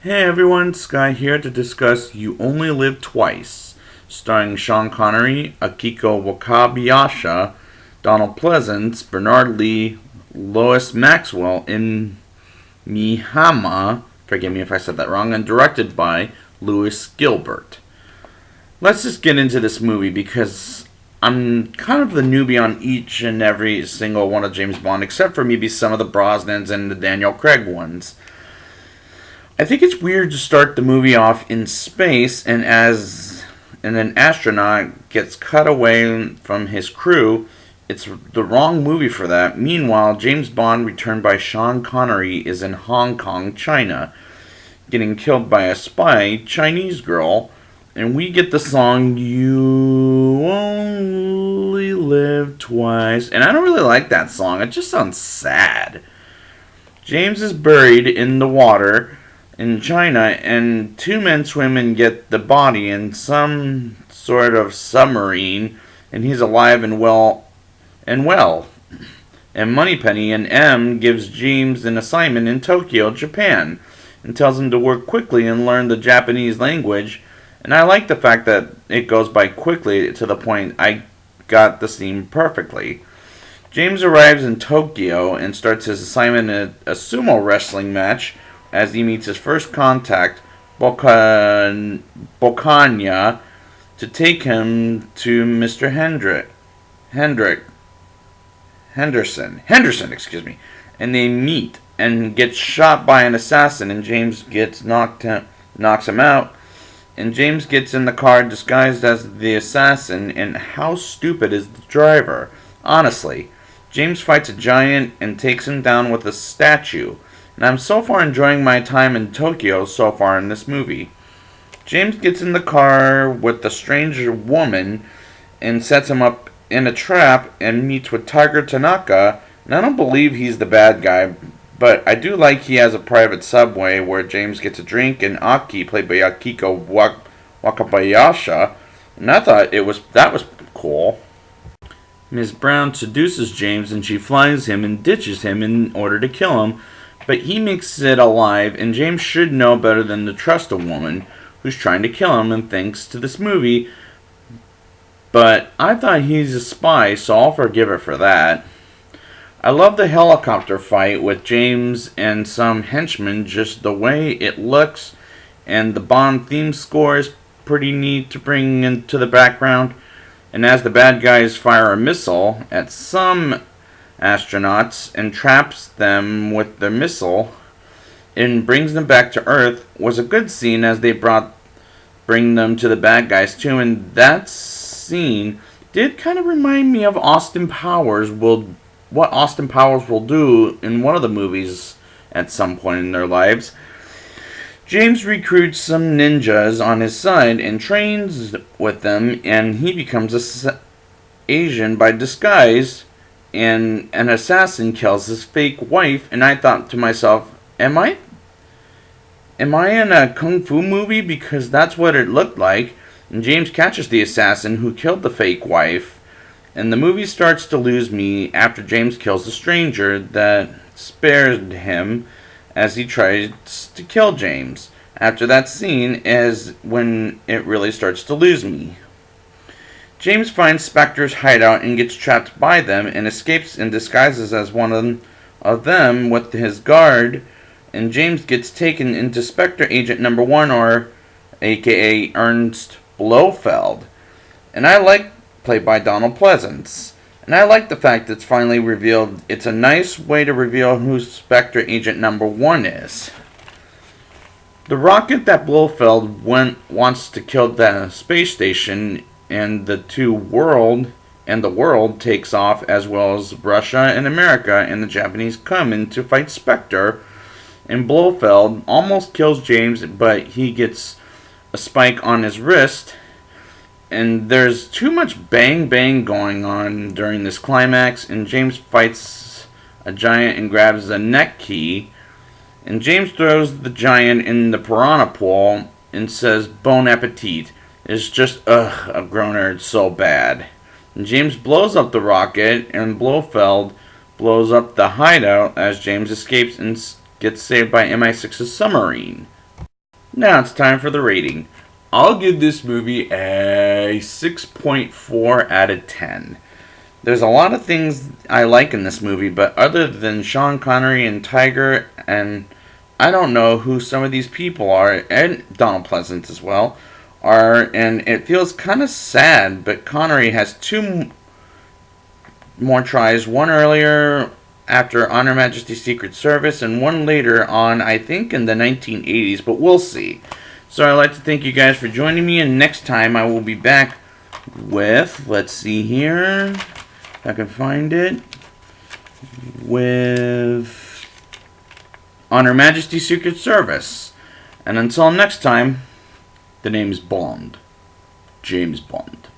Hey everyone, Sky here to discuss You Only Live Twice, starring Sean Connery, Akiko Wakabayasha, Donald Pleasance, Bernard Lee, Lois Maxwell, and Mihama, forgive me if I said that wrong, and directed by Louis Gilbert. Let's just get into this movie because I'm kind of the newbie on each and every single one of James Bond, except for maybe some of the Brosnans and the Daniel Craig ones. I think it's weird to start the movie off in space and an astronaut gets cut away from his crew. It's the wrong movie for that. Meanwhile, James Bond, returned by Sean Connery, is in Hong Kong, China, getting killed by a spy Chinese girl, and we get the song You Only Live Twice. And I don't really like that song. It just sounds sad. James is buried in the water in China, and two men swim and get the body in some sort of submarine, and he's alive and well. And Moneypenny and M gives James an assignment in Tokyo, Japan, and tells him to work quickly and learn the Japanese language. And I like the fact that it goes by quickly to the point I got the scene perfectly. James arrives in Tokyo and starts his assignment in a sumo wrestling match as he meets his first contact, Bokanya, to take him to Mr. Henderson, excuse me, and they meet and gets shot by an assassin, and James knocks him out, and James gets in the car disguised as the assassin, and how stupid is the driver? Honestly, James fights a giant and takes him down with a statue. And I'm so far enjoying my time in Tokyo so far in this movie. James gets in the car with the stranger woman and sets him up in a trap and meets with Tiger Tanaka. And I don't believe he's the bad guy, but I do like he has a private subway where James gets a drink, and Aki, played by Akiko Wakabayasha, and I thought that was cool. Ms. Brown seduces James and she flies him and ditches him in order to kill him. But he makes it alive, and James should know better than to trust a woman who's trying to kill him, and thanks to this movie. But I thought he's a spy, so I'll forgive it for that. I love the helicopter fight with James and some henchmen, just the way it looks, and the Bond theme score is pretty neat to bring into the background. And as the bad guys fire a missile at some astronauts and traps them with the missile and brings them back to Earth, was a good scene as they bring them to the bad guys too. And that scene did kind of remind me of what Austin Powers will do in one of the movies at some point in their lives. James recruits some ninjas on his side and trains with them, and he becomes an Asian by disguise, and an assassin kills his fake wife. And I thought to myself, am I in a kung fu movie? Because that's what it looked like. And James catches the assassin who killed the fake wife, and the movie starts to lose me after James kills the stranger that spared him as he tries to kill James. After that scene is when it really starts to lose me. James finds Spectre's hideout and gets trapped by them and escapes and disguises as one of them with his guard. And James gets taken into Spectre Agent Number 1, or aka Ernst Blofeld. And I like, played by Donald Pleasance. And I like the fact that it's finally revealed. It's a nice way to reveal who Spectre Agent Number 1 is. The rocket that Blofeld wants to kill the space station and the world takes off, as well as Russia and America, and the Japanese come in to fight Spectre, and Blofeld almost kills James, but he gets a spike on his wrist, and there's too much bang bang going on during this climax, and James fights a giant and grabs a neck key, and James throws the giant in the piranha pool and says bon appetit. It's just, a groaner, it's so bad. And James blows up the rocket, and Blofeld blows up the hideout as James escapes and gets saved by MI6's submarine. Now it's time for the rating. I'll give this movie a 6.4 out of 10. There's a lot of things I like in this movie, but other than Sean Connery and Tiger, and I don't know who some of these people are, and Donald Pleasance as well, are, and it feels kind of sad, but Connery has two more tries, one earlier after On Her Majesty's Secret Service, and one later on, I think, in the 1980s, but we'll see. So I'd like to thank you guys for joining me, and next time I will be back with, let's see here, if I can find it, with On Her Majesty's Secret Service. And until next time, the name's Bond. James Bond.